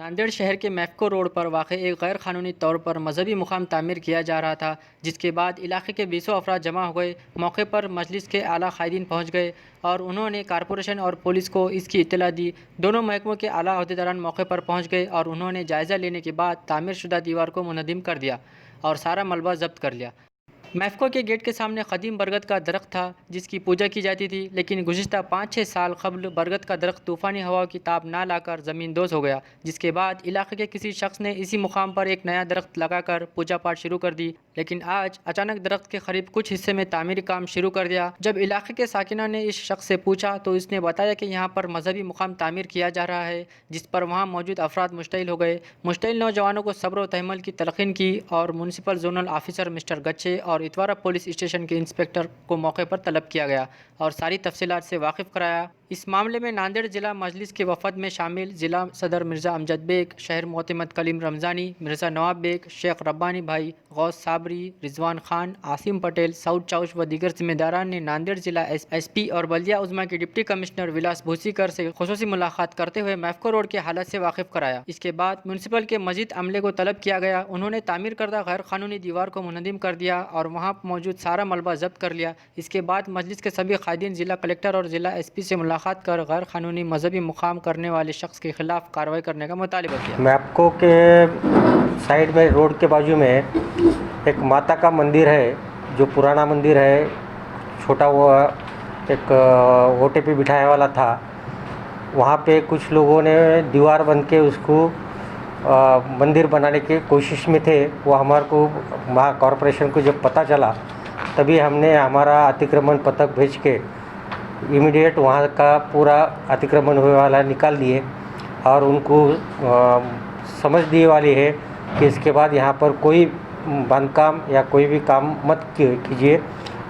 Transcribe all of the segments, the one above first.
नांदेड़ शहर के मैफ्को रोड पर वाक़ एक गैर कानूनी तौर पर मजहबी मुकाम तामीर किया जा रहा था, जिसके बाद इलाके के 20 अफराद जमा हो गए। मौके पर मजलिस के आला कायदीन पहुँच गए और उन्होंने कारपोरेशन और पुलिस को इसकी इत्तला दी। दोनों महकमों के आला अहदेदारान मौके पर पहुँच गए और उन्होंने जायज़ा लेने के बाद तामीर शुदा दीवार को मुनहदिम कर दिया और सारा मलबा जब्त कर लिया। मैफ्को के गेट के सामने कदीम बरगद का दरख्त था जिसकी पूजा की जाती थी, लेकिन गुज़िश्ता 5-6 साल कबल बरगद का दरख्त तूफ़ानी हवा की ताब ना लाकर ज़मीन दोज़ हो गया, जिसके बाद इलाके के किसी शख्स ने इसी मुकाम पर एक नया दरख्त लगाकर पूजा पाठ शुरू कर दी। लेकिन आज अचानक दरख्त के करीब कुछ हिस्से में तामीरी काम शुरू कर दिया। जब इलाके के साकिना ने इस शख्स से पूछा तो इसने बताया कि यहाँ पर मजहबी मुकाम तामीर किया जा रहा है, जिस पर वहाँ मौजूद अफराद मुश्तइल हो गए। मुश्तइल नौजवानों को सब्र व तहम्मुल की तलक़ीन की और म्यूनसिपल जोनल ऑफिसर मिस्टर गच्छे और इतवारा पुलिस स्टेशन के इंस्पेक्टर को मौके पर तलब किया गया और सारी तफसीलात से वाकिफ़ कराया। इस मामले में नांदेड़ ज़िला मजलिस के वफद में शामिल ज़िला सदर मिर्ज़ा अमजद बेग, शहर मोतमद कलीम रमज़ानी, मिर्ज़ा नवाब बेग, शेख रब्बानी भाई, गौस साबरी, रिजवान खान, आसिम पटेल, सऊद चाउश व दीगर जिम्मेदारान ने नांदेड़ ज़िला SP और बल्दिया उज़्मा के डिप्टी कमिश्नर विलास भूसीकर से खुसूसी मुलाकात करते हुए मैफ्को रोड के हालत से वाकिफ़ कराया। इसके बाद म्यूनसिपल के मजीद अमले को तलब किया गया। उन्होंने तामीर करदा गैर कानूनी दीवार को मुनहदिम कर दिया और वहाँ मौजूद सारा मलबा जब्त कर लिया। इसके बाद मजलिस के सभी कायदीन ज़िला कलेक्टर और ज़िला SP से मुलाकात कर गैर कानूनी मजहबी मुकाम करने वाले शख्स के खिलाफ कार्रवाई करने का मुतालिबा किया। मैफ्को के साइड में रोड के बाजू में एक माता का मंदिर है, जो पुराना मंदिर है, छोटा वो एक ओटे पे बिठाया वाला था। वहाँ पे कुछ लोगों ने दीवार बन के उसको मंदिर बनाने की कोशिश में थे। वो हमारे को वहाँ कॉरपोरेशन को जब पता चला तभी हमने हमारा अतिक्रमण पथक भेज के इमीडिएट वहाँ का पूरा अतिक्रमण हुए वाला निकाल दिए और उनको समझ दिए वाली है कि इसके बाद यहाँ पर कोई बांधकाम या कोई भी काम मत कीजिए,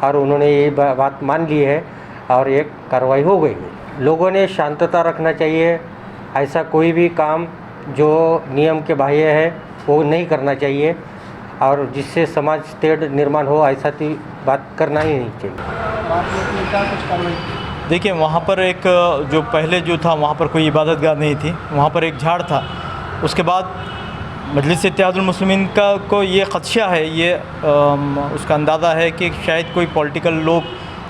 और उन्होंने ये बात मान ली है और एक कार्रवाई हो गई। लोगों ने शांतता रखना चाहिए, ऐसा कोई भी काम जो नियम के बाह्य है वो नहीं करना चाहिए और जिससे समाज स्थिर निर्माण हो ऐसा की बात करना ही नहीं चाहिए। देखिए, वहाँ पर एक जो पहले जो था वहाँ पर कोई इबादतगाह नहीं थी, वहाँ पर एक झाड़ था। उसके बाद मजलिस इत्तेहादुल मुस्लिमीन का को ये ख़दशा है, ये उसका अंदाज़ा है कि शायद कोई पॉलिटिकल लोग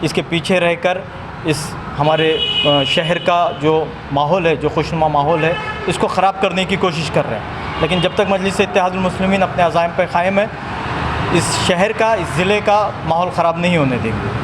इसके पीछे रहकर इस हमारे शहर का जो माहौल है, जो खुशनुमा माहौल है, इसको ख़राब करने की कोशिश कर रहे हैं। लेकिन जब तक मजलिस इत्तेहादुल मुस्लिमीन अपने अज़ाइम पर क़ायम है, इस शहर का, इस ज़िले का माहौल ख़राब नहीं होने देंगे।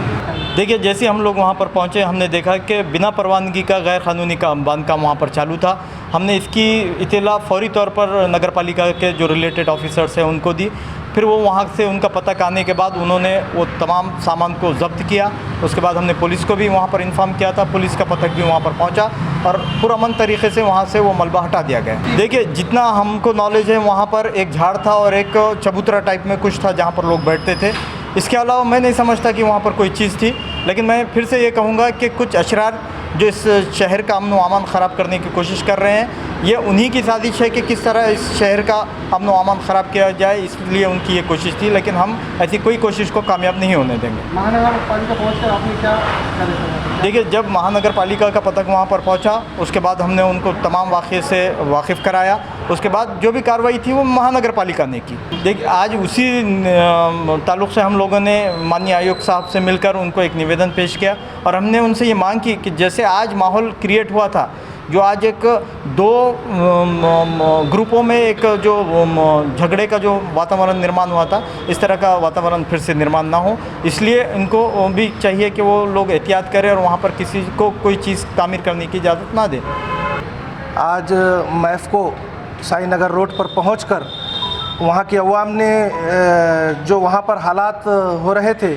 देखिए, जैसे हम लोग वहाँ पर पहुँचे, हमने देखा कि बिना परवानगी का गैर कानूनी का बांधकाम वहाँ पर चालू था। हमने इसकी इत्तला फ़ौरी तौर पर नगर पालिका के जो रिलेटेड ऑफिसर्स हैं उनको दी। फिर वो वहाँ से उनका पता करने के बाद उन्होंने वो तमाम सामान को ज़ब्त किया। उसके बाद हमने पुलिस को भी वहाँ पर इन्फॉर्म किया था, पुलिस का पथक भी वहाँ पर पहुँचा और पुरअमन तरीके से वहाँ से वो मलबा हटा दिया गया। देखिए, जितना हमको नॉलेज है वहाँ पर एक झाड़ था और एक चबूतरा टाइप में कुछ था जहाँ पर लोग बैठते थे। इसके अलावा मैं नहीं समझता कि वहाँ पर कोई चीज़ थी। लेकिन मैं फिर से ये कहूँगा कि कुछ अशरार जो इस शहर का अमन व अमान ख़राब करने की कोशिश कर रहे हैं, ये उन्हीं की साजिश है कि किस तरह इस शहर का अमन व अमान ख़राब किया जाए, इसलिए उनकी ये कोशिश थी। लेकिन हम ऐसी कोई कोशिश को कामयाब नहीं होने देंगे। महानगर पालिका पहुँचकर आपने क्या? देखिए, जब महानगर पालिका का पथक वहाँ पर पहुँचा, उसके बाद हमने उनको तमाम वाक़े से वाकिफ़ कराया। उसके बाद जो भी कार्रवाई थी वो महानगर पालिका ने की। देखिए, आज उसी ताल्लुक़ से हम लोगों ने माननीय आयुक्त साहब से मिलकर उनको एक निवेदन पेश किया और हमने उनसे ये मांग की कि जैसे आज माहौल क्रिएट हुआ था, जो आज एक दो ग्रुपों में एक जो झगड़े का जो वातावरण निर्माण हुआ था, इस तरह का वातावरण फिर से निर्माण ना हो, इसलिए इनको भी चाहिए कि वो लोग एहतियात करें और वहाँ पर किसी को कोई चीज़ तामीर करने की इजाज़त ना दें। आज मैफ्को साई नगर रोड पर पहुंचकर वहाँ की अवाम ने जो वहाँ पर हालात हो रहे थे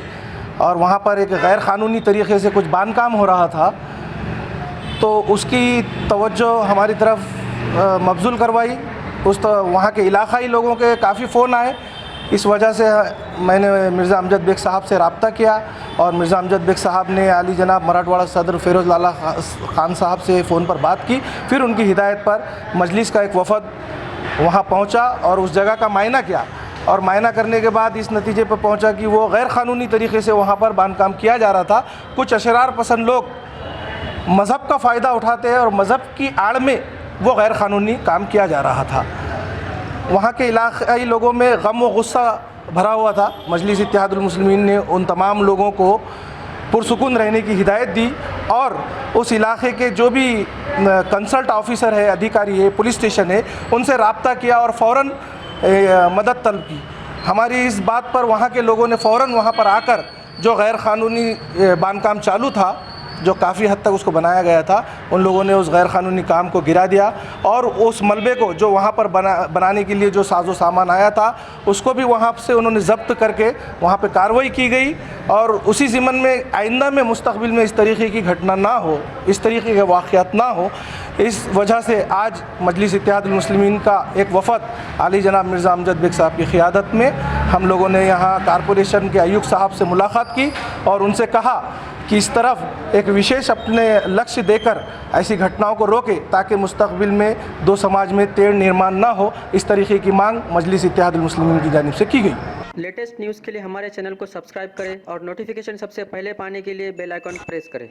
और वहाँ पर एक गैर कानूनी तरीके से कुछ बांधकाम हो रहा था, तो उसकी तवज्जो हमारी तरफ मबज़ूल करवाई। वहाँ के इलाक़ाई लोगों के काफ़ी फ़ोन आए। इस वजह से मैंने मिर्ज़ा अमजद बेग साहब से रब्ता किया और मिर्ज़ा अमजद बेग साहब ने आली जनाब मराठवाड़ा सदर फ़िरोज़ लाला ख़ान साहब से फ़ोन पर बात की। फिर उनकी हिदायत पर मजलिस का एक वफ़द वहाँ पहुँचा और उस जगह का मायना किया और मायना करने के बाद इस नतीजे पर पहुँचा कि वो गैर कानूनी तरीके से वहाँ पर बांधकाम किया जा रहा था। कुछ अशरार पसंद लोग मज़हब का फ़ायदा उठाते हैं और मज़हब की आड़ में वो गैर क़ानूनी काम किया जा रहा था। वहाँ के इलाक़ाई लोगों में गम व गुस्सा भरा हुआ था। मजलिस इत्तेहादुल मुस्लिमीन ने उन तमाम लोगों को पुरसुकून रहने की हिदायत दी और उस इलाके के जो भी कंसल्ट ऑफिसर है, अधिकारी है, पुलिस स्टेशन है, उनसे रब्ता किया और फ़ौरन मदद तलब की। हमारी इस बात पर वहाँ के लोगों ने फ़ौरन वहाँ पर आकर जो गैर क़ानूनी बांधकाम चालू था, जो काफ़ी हद तक उसको बनाया गया था, उन लोगों ने उस गैर क़ानूनी काम को गिरा दिया और उस मलबे को जो वहाँ पर बनाने के लिए जो साजो सामान आया था उसको भी वहाँ से उन्होंने ज़ब्त करके वहाँ पे कार्रवाई की गई। और उसी ज़िमन में आइंदा में मुस्तक़बिल में इस तरीक़े की घटना ना हो, इस तरीक़े के वाक़यात ना हो, इस वजह से आज मजलिस इत्तेहादुल मुस्लिमीन का एक वफ़द आली जनाब मिर्ज़ा अमजद बेग साहब की क़ियादत में हम लोगों ने यहाँ कारपोरेशन के आयुक्त साहब से मुलाक़ात की और उनसे कहा कि इस तरफ एक विशेष अपने लक्ष्य देकर ऐसी घटनाओं को रोके ताकि मुस्तक़बिल में दो समाज में तेढ़ निर्माण ना हो। इस तरीक़े की मांग मजलिस इत्तेहादुल मुस्लिमीन की जानिब से की गई। लेटेस्ट न्यूज़ के लिए हमारे चैनल को सब्सक्राइब करें और नोटिफिकेशन सबसे पहले पाने के लिए बेल आइकन प्रेस करें।